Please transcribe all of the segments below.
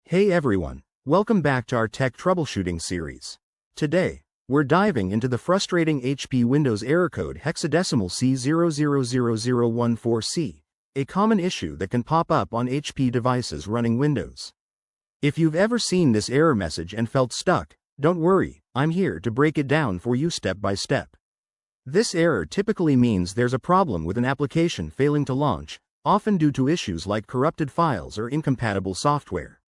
Hey everyone, welcome back to our tech troubleshooting series. Today, we're diving into the frustrating HP Windows error code hexadecimal C000014C, a common issue that can pop up on HP devices running Windows. If you've ever seen this error message and felt stuck, don't worry, I'm here to break it down for you step by step. This error typically means there's a problem with an application failing to launch, often due to issues like corrupted files or incompatible software.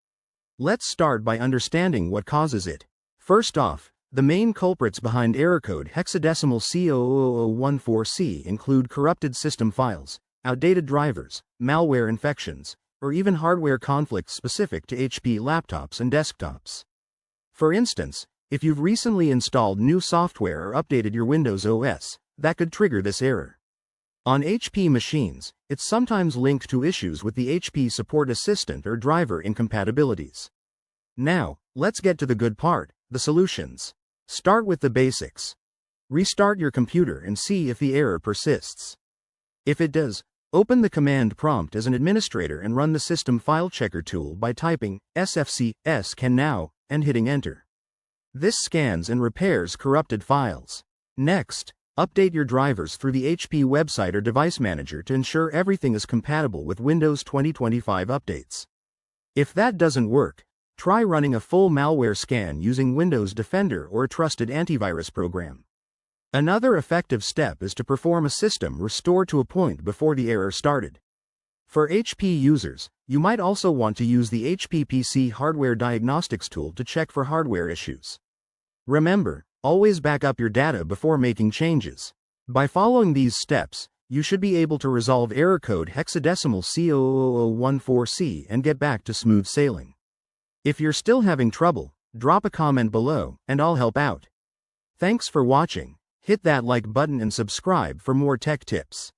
Let's start by understanding what causes it. First off, the main culprits behind error code hexadecimal C000014C include corrupted system files, outdated drivers, malware infections, or even hardware conflicts specific to HP laptops and desktops. For instance, if you've recently installed new software or updated your Windows OS, that could trigger this error. On HP machines, it's sometimes linked to issues with the HP Support Assistant or driver incompatibilities. Now, let's get to the good part, the solutions. Start with the basics. Restart your computer and see if the error persists. If it does, open the command prompt as an administrator and run the System File Checker tool by typing sfc now and hitting enter. This scans and repairs corrupted files. Next, update your drivers through the HP website or device manager to ensure everything is compatible with Windows 2025 updates. If that doesn't work, try running a full malware scan using Windows Defender or a trusted antivirus program. Another effective step is to perform a system restore to a point before the error started. For HP users, you might also want to use the HP PC Hardware Diagnostics tool to check for hardware issues. Remember, always back up your data before making changes. By following these steps, you should be able to resolve error code hexadecimal C000014C and get back to smooth sailing. If you're still having trouble, drop a comment below, and I'll help out. Thanks for watching. Hit that like button and subscribe for more tech tips.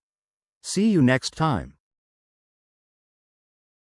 See you next time.